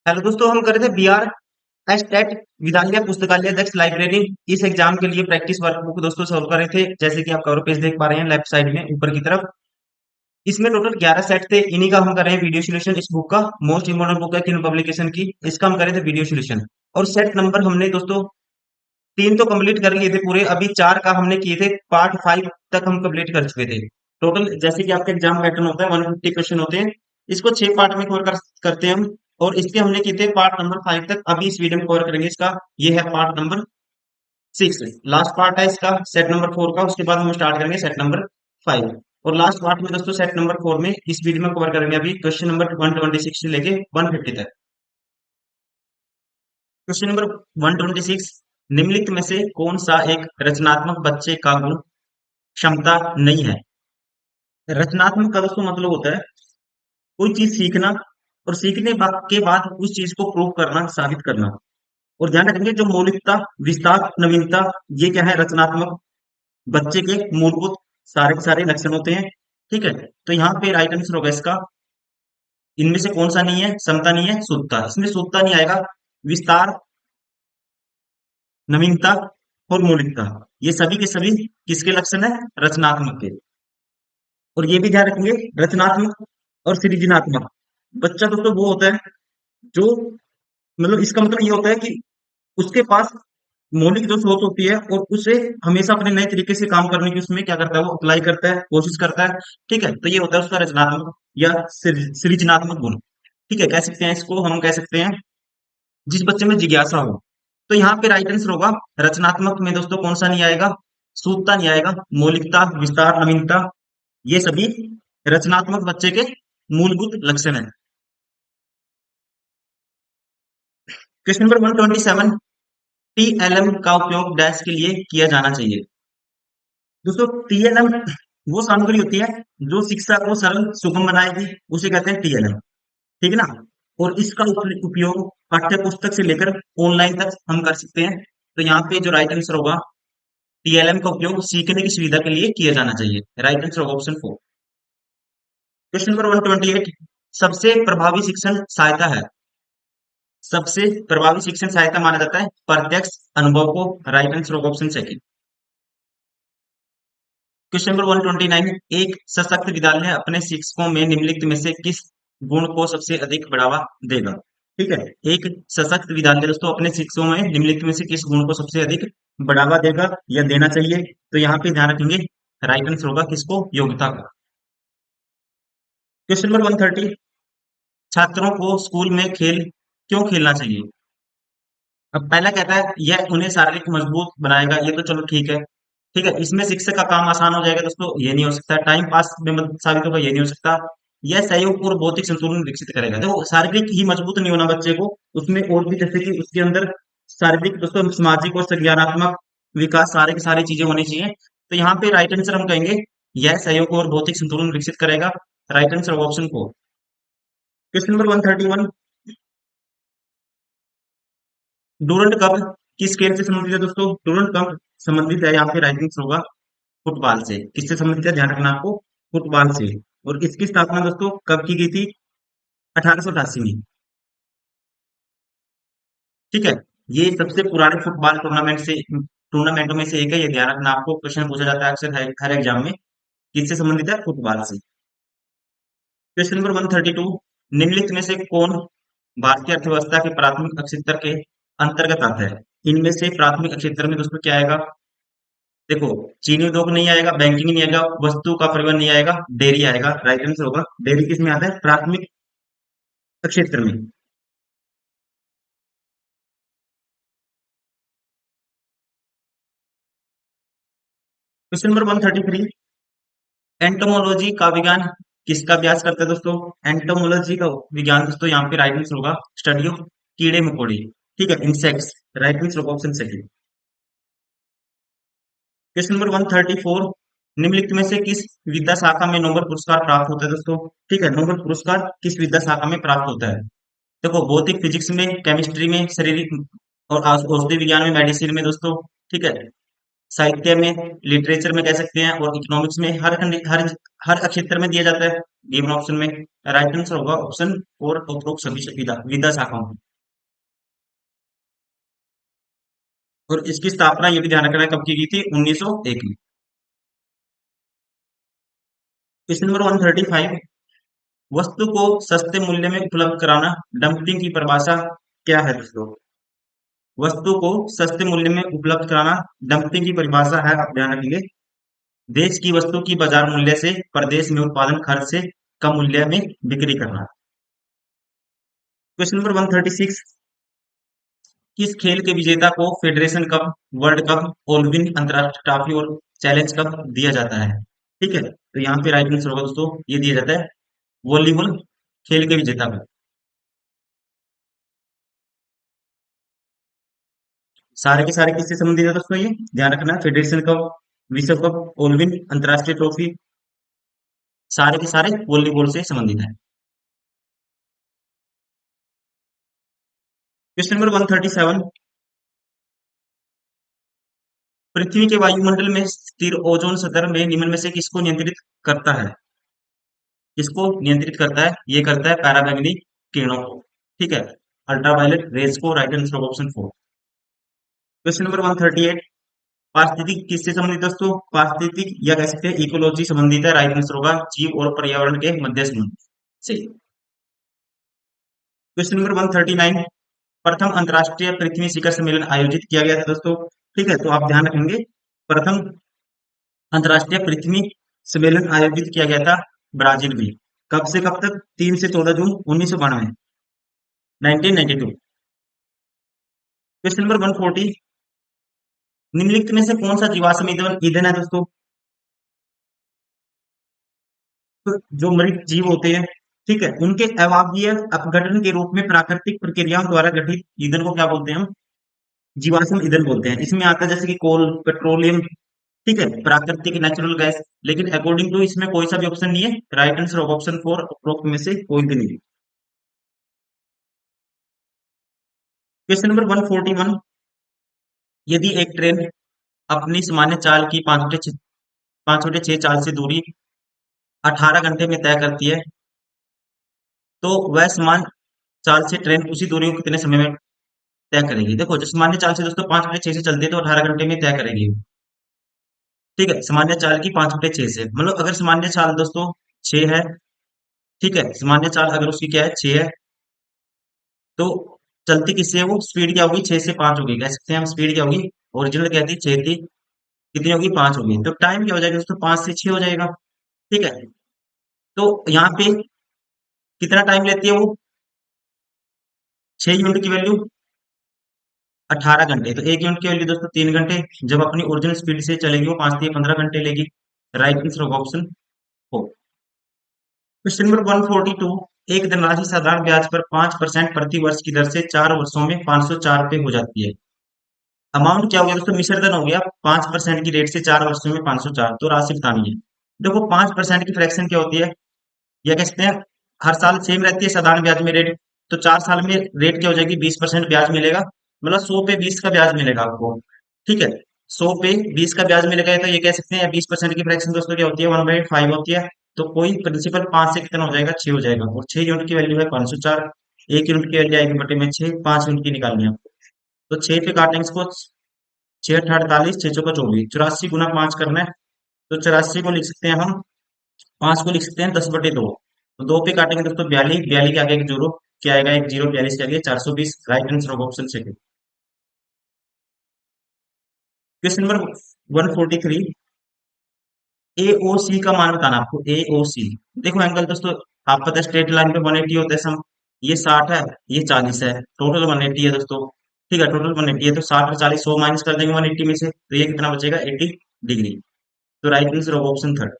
Hello दोस्तों, हम कर रहे थे बीआर एस टेट विद्यालय पुस्तकालय अध्यक्ष लाइब्रेरी। इस एग्जाम के लिए प्रैक्टिस वर्कबुक दोस्तों सॉल्व कर रहे थे। जैसे कि आप कवर पेज देख पा रहे हैं लेफ्ट साइड में ऊपर की तरफ। इसमें टोटल 11 सेट थे, इन्हीं का हम कर रहे हैं वीडियो सोल्यूशन। इस बुक का मोस्ट इंपोर्टेंट बुक है किन पब्लिकेशन की, इसका हम कर रहे थे वीडियो सोल्यूशन। और सेट नंबर हमने दोस्तों 3 तो कंप्लीट कर लिए थे पूरे, अभी 4 का हमने किए थे, पार्ट 5 तक हम कंप्लीट कर चुके थे। टोटल जैसे कि आपका एग्जाम पैटर्न होता है 150 क्वेश्चन होते हैं, इसको 6 पार्ट में करते हैं हम। और इसके हमने किए थे पार्ट नंबर 5 तक, अभी इस वीडियो में कवर करेंगे इसका। ये है पार्ट नंबर 6, लास्ट पार्ट है इसका सेट नंबर 4 का। उसके बाद हम स्टार्ट करेंगे सेट नंबर 5। और लास्ट पार्ट में दोस्तों सेट नंबर 4 में इस वीडियो में कवर करेंगे अभी क्वेश्चन नंबर 126 से लेके 150 तक। क्वेश्चन नंबर 126, निम्नलिखित में से कौन सा एक रचनात्मक बच्चे का गुण क्षमता नहीं है। रचनात्मक का दोस्तों मतलब होता है कोई चीज सीखना, और के बाद उस चीज को प्रूव करना, साबित करना। और ध्यान रखेंगे जो मौलिकता, विस्तार, नवीनता, ये क्या है, रचनात्मक बच्चे के मूलभूत सारे के सारे लक्षण होते हैं। ठीक है, तो यहाँ पे राइट आंसर होगा इसका, इनमें से कौन सा नहीं है, समता नहीं है, शुद्धता। इसमें शुद्धता नहीं आएगा, विस्तार, नवीनता और मौलिकता, ये सभी के सभी किसके लक्षण है, रचनात्मक के। और ये भी ध्यान रखेंगे, रचनात्मक और सृजनात्मक बच्चा दोस्तों वो होता है जो, मतलब इसका मतलब ये होता है कि उसके पास मौलिक जो सोच होती है और उसे हमेशा अपने नए तरीके से काम करने की उसमें क्या करता है, वो अप्लाई करता है, कोशिश करता है। ठीक है, तो ये होता है उसका रचनात्मक या सृजनात्मक गुण। ठीक है, कह सकते हैं इसको, हम कह सकते हैं जिस बच्चे में जिज्ञासा हो। तो यहाँ पे राइट आंसर होगा, रचनात्मक में दोस्तों कौन सा नहीं आएगा, सूत्रता नहीं आएगा, मौलिकता, विस्तार, नवीनता, ये सभी रचनात्मक बच्चे के मूलभूत लक्षण है। क्वेश्चन नंबर 127, टीएलएम का उपयोग डैश के लिए किया जाना चाहिए। दोस्तों टीएलएम वो सामग्री होती है जो शिक्षा को सरल सुगम बनाएगी, उसे कहते हैं टीएलएम। ठीक है ना। और इसका उपयोग पाठ्य पुस्तक से लेकर ऑनलाइन तक हम कर सकते हैं। तो यहाँ पे जो राइट आंसर होगा, टीएलएम का उपयोग सीखने की सुविधा के लिए किया जाना चाहिए। राइट आंसर होगा ऑप्शन 4। क्वेश्चन नंबर 128, सबसे प्रभावी शिक्षण सहायता है। सबसे प्रभावी शिक्षण सहायता माना जाता है प्रत्यक्ष अनुभव को। राइट आंसर होगा ऑप्शन सेकंड। क्वेश्चन नंबर 129, एक सशक्त विद्यालय अपने शिक्षकों में निम्नलिखित में से किस गुण को सबसे अधिक बढ़ावा देगा। ठीक है, एक सशक्त विद्यालय दोस्तों अपने शिक्षकों में निम्नलिखित में से किस गुण को सबसे अधिक बढ़ावा देगा या देना चाहिए। तो यहाँ पे ध्यान रखेंगे, राइट आंसर होगा किसको, योग्यता का। क्वेश्चन नंबर 130, छात्रों को स्कूल में खेल क्यों खेलना चाहिए। अब पहला कहता है यह उन्हें शारीरिक मजबूत बनाएगा, ये तो चलो ठीक है। ठीक है, इसमें शिक्षक का काम आसान हो जाएगा दोस्तों, ये नहीं हो सकता। टाइम पास में मदद साबित होगा, ये नहीं हो सकता। यह सहयोग और भौतिक संतुलन विकसित करेगा। देखो शारीरिक ही मजबूत नहीं होना बच्चे को, उसमें और भी जैसे कि उसके अंदर शारीरिक दोस्तों, सामाजिक और संज्ञानात्मक विकास, सारे की सारी चीजें होनी चाहिए। तो यहाँ पे राइट आंसर हम कहेंगे यह सहयोग और भौतिक संतुलन विकसित करेगा। Right answer option 4। Question number 131, Durand cup किस खेल से संबंधित है दोस्तों। डूरंड कप संबंधित है, यहाँ पे राइट आंसर होगा फुटबॉल से। किससे संबंधित है, ध्यान रखना आपको, फुटबॉल से। और इसकी स्थापना दोस्तों कब की गई थी, 1888 में। ठीक है, ये सबसे पुराने फुटबॉल टूर्नामेंटों में से एक है, ये ध्यान रखना आपको, क्वेश्चन पूछा जाता है अक्सर हर एग्जाम में। किससे संबंधित है, फुटबॉल से। क्वेश्चन नंबर 132, निम्नलिखित में से कौन भारतीय अर्थव्यवस्था के प्राथमिक क्षेत्र के अंतर्गत आता है। इनमें से प्राथमिक क्षेत्र में दोस्तों क्या आएगा, देखो चीनी उद्योग नहीं आएगा, बैंकिंग नहीं आएगा, वस्तु का परिवहन नहीं आएगा, डेयरी आएगा। राइट आंसर होगा डेयरी किस में आता है, प्राथमिक क्षेत्र में। क्वेश्चन नंबर 133, एंटोमोलॉजी का विज्ञान किसका अभ्यास करता है दोस्तों। एंटोमोलॉजी का विज्ञान दोस्तों यहाँ पे राइट आंसर होगा स्टडी ऑफ कीड़े मकोड़े। ठीक है, इंसेक्ट्स। राइट आंसर होगा ऑप्शन सेकंड। क्वेश्चन नंबर 134, निम्नलिखित में से किस विद्या शाखा में नोबेल पुरस्कार प्राप्त होता है दोस्तों। ठीक है, नोबेल पुरस्कार किस विद्या शाखा में प्राप्त होता है। देखो भौतिक फिजिक्स में, केमिस्ट्री में, शारीरिक और औषधि विज्ञान में, मेडिसिन में दोस्तों। ठीक है, साहित्य में, लिटरेचर में कह सकते हैं, और इकोनॉमिक्स में हर क्षेत्र में दिया जाता है गिवन ऑप्शन में। राइट आंसर होगा ऑप्शन और उपरोक्त सभी विधा विधा शाखाओं की। और इसकी स्थापना ये भी ध्यान रखना है कब की गई थी, 1901 में। क्वेश्चन नंबर 135, वस्तु को सस्ते मूल्य में उपलब्ध कराना, डंपिंग की परिभाषा क्या है दोस्तों? वस्तु को सस्ते मूल्य में उपलब्ध कराना, डंपिंग की परिभाषा है, आप ध्यान रखेंगे, देश की वस्तु की बाजार मूल्य से प्रदेश में उत्पादन खर्च से कम मूल्य में बिक्री करना। क्वेश्चन नंबर 136, किस खेल के विजेता को federation cup, world cup, Olympic, अंतरराष्ट्रीय ट्रॉफी और चैलेंज कप दिया जाता है? ठीक है, तो यहाँ पे राइट आंसर होगा दोस्तों, ये दिया जाता है वॉलीबॉल खेल के विजेता को। सारे के सारे किससे संबंधित है दोस्तों, ये ध्यान रखना, फेडरेशन कप, विश्व कप, ओलंपिक, अंतरराष्ट्रीय ट्रॉफी, सारे के सारे वॉलीबॉल से संबंधित है। क्वेश्चन नंबर 137, पृथ्वी के वायुमंडल में स्थिर ओजोन सतह में निम्न में से किसको नियंत्रित करता है? किसको नियंत्रित करता है? ये करता है पराबैंगनी किरणों को। ठीक है, अल्ट्रावायलेट रेज को। Right answer option 4। Question number 138, पारिस्थितिक किससे संबंधित दोस्तों? पारिस्थितिक या कह सकते हैं इकोलॉजी संबंधित है। राइट आंसर होगा जीव और पर्यावरण के मध्य संबंध से। क्वेश्चन नंबर 139, प्रथम अंतरराष्ट्रीय पृथ्वी शिखर सम्मेलन आयोजित किया गया था दोस्तों। ठीक है, तो आप ध्यान रखेंगे, प्रथम अंतरराष्ट्रीय पृथ्वी सम्मेलन आयोजित किया गया था ब्राजील में। कब से कब तक? 3 से 14 जून 1992, 1992। क्वेश्चन नंबर 140, निम्नलिखित में से कौन सा जीवाश्म ईंधन ईंधन है दोस्तों? तो जो मृत जीव होते हैं, ठीक है, उनके अवायवीय अपघटन के रूप में प्राकृतिक प्रक्रियाओं द्वारा गठित ईंधन को क्या बोलते हैं हम? जीवाश्म ईंधन बोलते हैं। इसमें आता है जैसे कि कोल, पेट्रोलियम, ठीक है, प्राकृतिक नेचुरल गैस। लेकिन अकॉर्डिंग टू इसमें कोई सा भी ऑप्शन नहीं है। राइट आंसर होगा ऑप्शन 4, उपरोक्त में से कोई भी नहीं है। क्वेश्चन नंबर 141, यदि एक ट्रेन अपनी सामान्य चाल की 5/6 चाल से दूरी 18 घंटे में तय करती है, तो वह समान चाल से ट्रेन उसी दूरी को कितने समय में तय करेगी? देखो, जो सामान्य चाल से दोस्तों 5/6 से चलती है तो 18 घंटे में तय करेगी। ठीक है, सामान्य चाल की 5/6 से, मतलब अगर सामान्य चाल दोस्तों 6 है, ठीक है, सामान्य चाल अगर उसकी क्या है, 6 है, तो चलती किससे है वो? स्पीड क्या होगी? 6 से 5 होगी। कह सकते हैं हम स्पीड क्या होगी? ओरिजिनल क्या थी? 6 थी, कितनी होगी? 5 होगी। तो टाइम क्या हो जाएगा दोस्तों? 5 से 6 हो जाएगा। ठीक है, तो यहाँ पे कितना टाइम लेती है वो? 6 यूनिट की वैल्यू 18 घंटे, तो 1 यूनिट की वैल्यू दोस्तों 3 घंटे। जब अपनी ओरिजिनल स्पीड से चलेगी वो 5 से 15 घंटे लेगी। राइट आंसर होगा ऑप्शन 4। क्वेश्चन नंबर 142, एक धनराशि साधारण ब्याज पर 5% प्रति वर्ष की दर से 4 वर्षों में 504 पे हो जाती है। अमाउंट क्या हो गया दोस्तों? मिश्रधन हो गया। 5% की रेट से 4 वर्षों में 504, तो राशि बतानी है। देखो, 5% की फ्रैक्शन क्या होती है, या कहते हैं हर साल सेम रहती है साधारण ब्याज में रेट। तो 4 साल में रेट क्या हो जाएगी? 20% ब्याज मिलेगा, मतलब 100 पे 20 का ब्याज मिलेगा आपको। ठीक है, 100 पे 20 का ब्याज मिलेगा, तो ये कह सकते हैं 20% की फ्रैक्शन दोस्तों क्या होती है? 1/5 होती है। तो कोई प्रिंसिपल 5 से कितना हो जाएगा? 6 हो जाएगा, और 6 यूनिट की वैल्यू है 504। 1 यूनिट की वैल्यू आएगी बटे में 6, 5 यूनिट की निकालनी है आपको। तो 6 पे काटेंगे इसको, 6 8 48, 6 4 24, 84 गुना 5 करना है। तो 84 को लिख सकते हैं हम, 5 को लिख सकते हैं 10/2। तो 2 पे काटेंगे दोस्तों 42, 42 के आगे एक जीरो, क्या आएगा? एक जीरो, 42 के आगे 420। राइट आंसर होगा option second. Question number 143, AOC का मान बताना आपको। एओसी, देखो एंगल दोस्तों, आप पता है स्ट्रेट लाइन पे 180 होता है सम, ये 60 है, ये 40 है, टोटल 180 है दोस्तों। ठीक है, टोटल 180 है, तो 60 और 40 100 माइनस कर देंगे 180 में से, तो ये कितना बचेगा? 80 डिग्री। तो राइट आंसर होगा ऑप्शन थर्ड।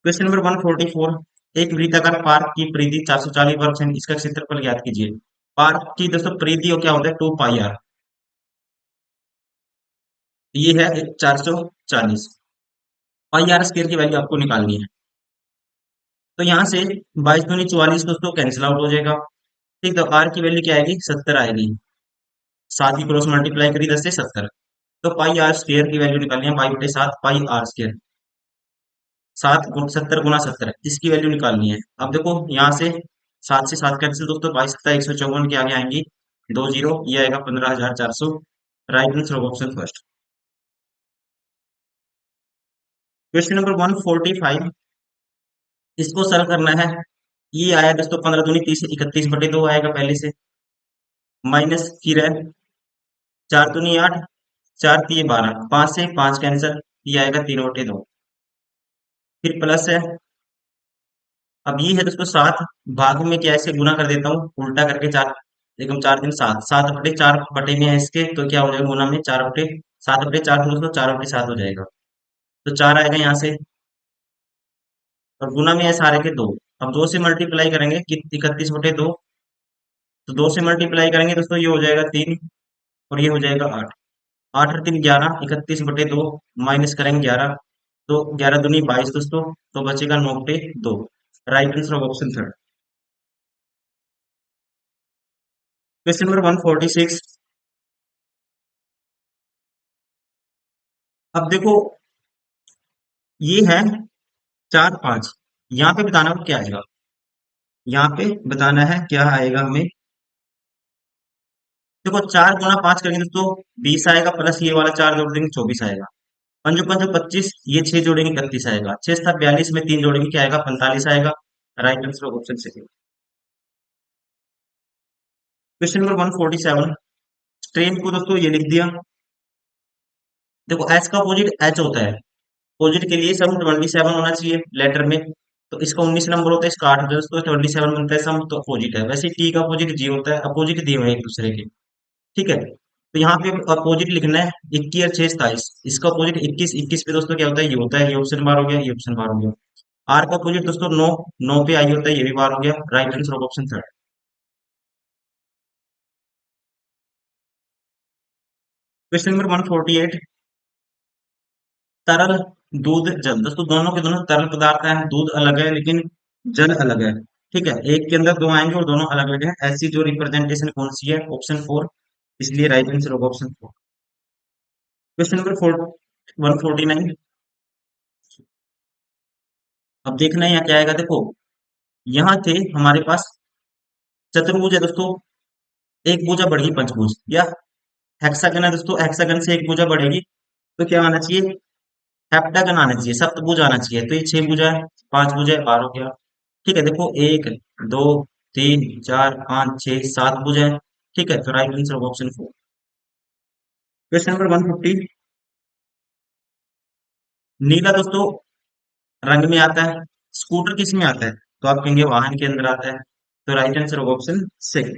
क्वेश्चन नंबर 144, एक वृत्ताकार पार्क की परिधि 440 वर्ग सेंटीमीटर, इसका क्षेत्रफल ज्ञात कीजिए। पार्क की दोस्तों परिधि और क्या होता है? 2 पाई आर, ये है 440। पाई आर स्क्वायर की वैल्यू आपको निकालनी है। तो यहाँ से 22 दूनी 44 दोस्तों कैंसिल आउट हो जाएगा। ठीक, तो आर की वैल्यू क्या आएगी? 70 आएगी। सात की क्रॉस मल्टीप्लाई करी 10 से 70, तो पाई आर स्क्वायर की वैल्यू निकालनी है, पाई बटे 7 पाई आर स्क्वायर, 70 × 70 इसकी वैल्यू निकालनी है। अब देखो यहाँ से 7 से 7 कैंसिल दोस्तों, 22 × 7 = 154 के आगे आएंगी 2 जीरो, ये आएगा 15,400। Right answer option first. Question number 145, इसको सॉल्व करना है। ये आया दोस्तों 15 दूनी 30, 31/2 आएगा पहले से, माइनस फिर है 4 दूनी 8, 4 तिये 12, 5 से 5 कैंसिल, ये आएगा 3/2, फिर प्लस है। अब ये है दोस्तों 7, भाग में क्या ऐसे गुना कर देता हूँ उल्टा करके, 4 एकम 4 दिन 7, 7/4 में है इसके, तो क्या हो जाएगा गुना में 4/7/4 तो दोस्तों 4/7 हो जाएगा, तो 4 आएगा यहाँ से, और गुना में है सारे के 2। अब 2 से मल्टीप्लाई करेंगे कि 31/2, तो 2 से मल्टीप्लाई करेंगे दोस्तों ये हो जाएगा 3, और ये हो जाएगा 8, 8 और 3 11, 31/2 माइनस करेंगे 11, तो 11 दूनी 22 दोस्तों, तो बचेगा 9/2। Right answer of option third. Question number 146, अब देखो ये है 4 5, यहाँ पे बताना हो क्या आएगा, यहाँ पे बताना है क्या आएगा हमें। देखो 4 × 5 करेंगे दोस्तों 20 आएगा, प्लस ये वाला 4 जोड़ देंगे 24 आएगा, पंजो पंजो 25, ये 6 जोड़ेंगे 31 आएगा, 6 7 42 में 3 जोड़ेंगे क्या आएगा 45 आएगा। Right answer option second. Question number 147, strain को दोस्तों ये लिख दिया। देखो एच का अपोजिट एच होता है, अपोजिट के लिए सम 27 होना चाहिए लेटर में, तो इसका 19 नंबर होता है, इसका 8 होता है दोस्तों, 27 बनता है सम, तो अपोजिट है। वैसे टी का अपोजिट जी होता है, अपोजिट दिए हुए हैं एक दूसरे के, ठीक है। तो यहाँ पे अपोजिट लिखना है, 21 और 6 27, इसका अपोजिट 21, 21 पे दोस्तों क्या होता है ये होता है, ये ऑप्शन बार हो गया, ये ऑप्शन बार हो गया। आर का अपोजिट दोस्तों 9, 9 पे आई होता है, ये भी बार हो गया। Right answer of option third. Question number 148, तरल दूध जल, दोस्तों दोनों के दोनों तरल पदार्थ हैं, दूध अलग है लेकिन जल अलग है, ठीक है, एक के अंदर दो आएंगे और दोनों अलग अलग है, ऐसी जो रिप्रेजेंटेशन कौन सी है, ऑप्शन 4, इसलिए राइट आंसर होगा ऑप्शन 4। क्वेश्चन नंबर 149, अब देखना है यहाँ क्या आएगा। देखो यहाँ थे हमारे पास चतुर्भुज है दोस्तों, एक भुजा बढ़ी पंचभुज, या हेक्सागन है दोस्तों, हेक्सागन से एक भुजा बढ़ेगी, तो क्या आना चाहिए, हेप्टागन आना चाहिए, सप्तभुज आना चाहिए, तो ये 6 भुजा है, 5 भुजा है, 12 हो गया, ठीक है। देखो 1 2 3 4 5 6 7 भुजा है, ठीक है, तो right answer option 4। Question number 150, नीला दोस्तों रंग में आता है, स्कूटर किस में आता है, तो आप कहेंगे वाहन के अंदर आता है, तो राइट आंसर ऑप्शन 6।